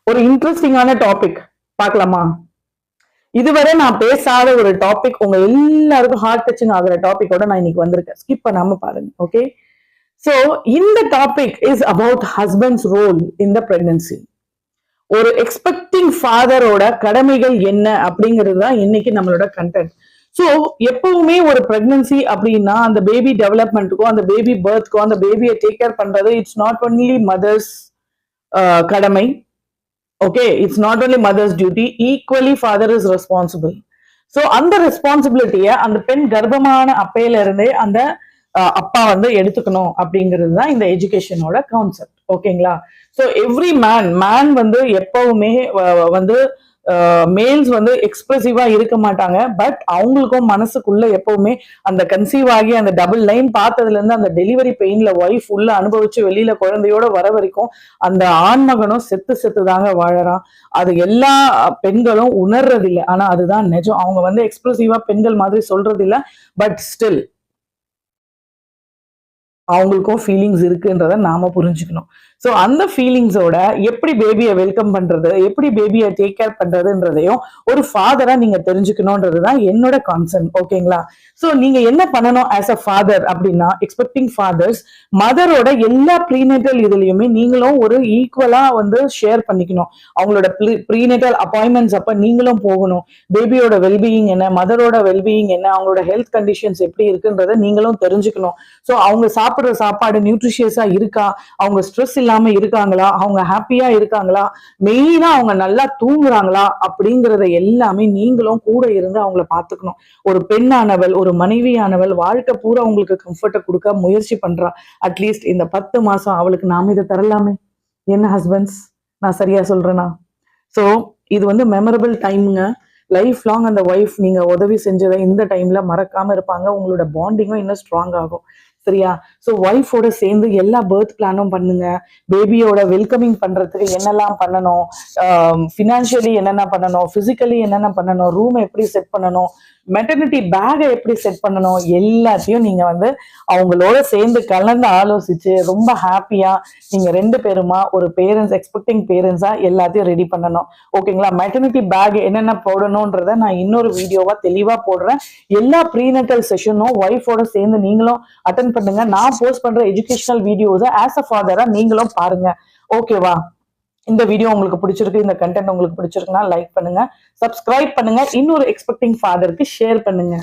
ஒரு இன்ட்ரெஸ்டிங்கான டாபிக் பார்க்கலாமா? இதுவரை நான் பேசாத ஒரு டாபிக், உங்க எல்லாருக்கும் ஹார்ட் டச்சிங் ஆகுற டாபிக்கோட நான் இன்னைக்கு வந்திருக்கேன். ஸ்கிப் பண்ணாம பாருங்க. ஓகே, சோ இந்த topic is about husband's role in the pregnancy. ஒரு எக்ஸ்பெக்டிங் ஃபாதரோட கடமைகள் என்ன அப்படிங்கிறது தான் இன்னைக்கு நம்மளோட கண்டென்ட். ஸோ எப்பவுமே ஒரு பிரெக்னன்சி அப்படின்னா அந்த பேபி டெவலப்மெண்ட்டுக்கும் அந்த பேபி பர்த்க்கும் அந்த பேபியை டேக் கேர் பண்றது இட்ஸ் நாட் ஒன்லி மதர்ஸ் கடமை. Okay, it's not only mother's duty, equally father is responsible. So அந்த ரெஸ்பான்சிபிலிட்டியை அந்த பெண் கர்ப்பமான அப்பையில இருந்தே அந்த அப்பா வந்து எடுத்துக்கணும் அப்படிங்கிறது தான் இந்த எஜுகேஷனோட கான்செப்ட். ஓகேங்களா? ஸோ எவ்ரி மேன் வந்து எப்பவுமே வந்து மேல்ஸ் வந்து எக்ஸ்பிரசிவா இருக்க மாட்டாங்க. பட் அவங்களுக்கும் மனசுக்குள்ள எப்பவுமே அந்த கன்சீவ் ஆகி அந்த டபுள் லைன் பார்த்ததுல இருந்து அந்த டெலிவரி பெயின்ல ஒய்ஃப் உள்ள அனுபவிச்சு வெளியில குழந்தையோட வர வரைக்கும் அந்த ஆண்மகனும் செத்து தாங்க வாழறான். அது எல்லா பெண்களும் உணர்றது இல்லை. ஆனா அதுதான் நிஜம். அவங்க வந்து எக்ஸ்பிரசிவா பெண்கள் மாதிரி சொல்றது இல்லை. பட் ஸ்டில் அவங்களுக்கும் ஃபீலிங்ஸ் இருக்குன்றத நாம புரிஞ்சுக்கணும். ஸோ அந்த ஃபீலிங்ஸோட எப்படி பேபியை வெல்கம் பண்றது, எப்படி பேபியை டேக் கேர் பண்றதுன்றதையும் ஒரு ஃபாதரா நீங்க தெரிஞ்சுக்கணும்ன்றது தான் என்னோட கான்சர்ன். ஓகேங்களா? ஸோ நீங்க என்ன பண்ணணும் ஆஸ் அ ஃபாதர் அப்படின்னா, எக்ஸ்பெக்டிங் ஃபாதர்ஸ் மதரோட எல்லா ப்ரீநேட்டல் இதுலயுமே நீங்களும் ஒரு ஈக்குவலா வந்து ஷேர் பண்ணிக்கணும். அவங்களோட ப்ரீநேட்டல் அப்பாயின்மெண்ட்ஸ் அப்ப நீங்களும் போகணும். பேபியோட வெல்பீயிங் என்ன, மதரோட வெல்பீயிங் என்ன, அவங்களோட ஹெல்த் கண்டிஷன்ஸ் எப்படி இருக்குன்றத நீங்களும் தெரிஞ்சுக்கணும். ஸோ அவங்க சாப்பிடுற சாப்பாடு நியூட்ரிஷியஸா இருக்கா, அவங்க ஸ்ட்ரெஸ் இல்லாம இருக்காங்களா, அவங்க ஹாப்பியா இருக்காங்களா, மெயினா அவங்க நல்லா தூங்குறாங்களா அப்படிங்கறத எல்லாமே நீங்களும் கூட இருந்து அவங்கள பாத்துக்கணும். ஒரு பெண்ணானவள், ஒரு மனைவியானவள் வாழ்க்கை பூரா உங்களுக்கு கம்ஃபர்ட்டை கொடுக்க முயற்சி பண்றா. அட்லீஸ்ட் இந்த 10 மாசம் அவளுக்கு நாம இதை தரலாமே. என்ன ஹஸ்பண்ட்ஸ், நான் சரியா சொல்றேனா? ஸோ இது வந்து மெமரபிள் டைமுங்க. லைஃப் லாங் அந்த ஒய்ஃப் நீங்க உதவி செஞ்சதை இந்த டைம்ல மறக்காம இருப்பாங்க. உங்களோட பாண்டிங்கும் இன்னும் ஸ்ட்ராங் ஆகும். சரியா? ஸோ ஒய்ஃபோட சேர்ந்து எல்லா பர்த் பிளானும் பண்ணுங்க. பேபியோட வெல்கமிங் பண்றதுக்கு என்னெல்லாம் பண்ணணும், ஃபினான்ஷியலி என்னென்ன பண்ணணும், பிசிக்கலி என்னென்ன பண்ணணும், ரூம் எப்படி செட் பண்ணணும், மெட்டர்னிட்டி பேகை எப்படி செட் பண்ணணும், எல்லாத்தையும் நீங்க வந்து அவங்களோட சேர்ந்து கலந்து ஆலோசிச்சு ரொம்ப ஹாப்பியா நீங்க 2 பேருமா ஒரு பேரண்ட்ஸ், எக்ஸ்பெக்டிங் பேரண்ட்ஸா எல்லாத்தையும் ரெடி பண்ணணும். ஓகேங்களா? மெட்டர்னிட்டி பேக் என்னென்ன போடணும்ன்றத நான் இன்னொரு வீடியோவா தெளிவா போடுறேன். எல்லா ப்ரீநேட்டல் செஷனும் ஒய்ஃபோட சேர்ந்து நீங்களும் அட்டன் பண்ணுங்க. நான் போஸ்ட் பண்ற எஜுகேஷனல் வீடியோஸை ஆஸ் அ ஃபாதரா நீங்களும் பாருங்க. ஓகேவா? இந்த வீடியோ உங்களுக்கு பிடிச்சிருக்கு, இந்த கண்டென்ட் உங்களுக்கு பிடிச்சிருக்குன்னா லைக் பண்ணுங்க, சப்ஸ்கிரைப் பண்ணுங்க, இன்னொரு எக்ஸ்பெக்டிங் ஃபாதருக்கு ஷேர் பண்ணுங்க.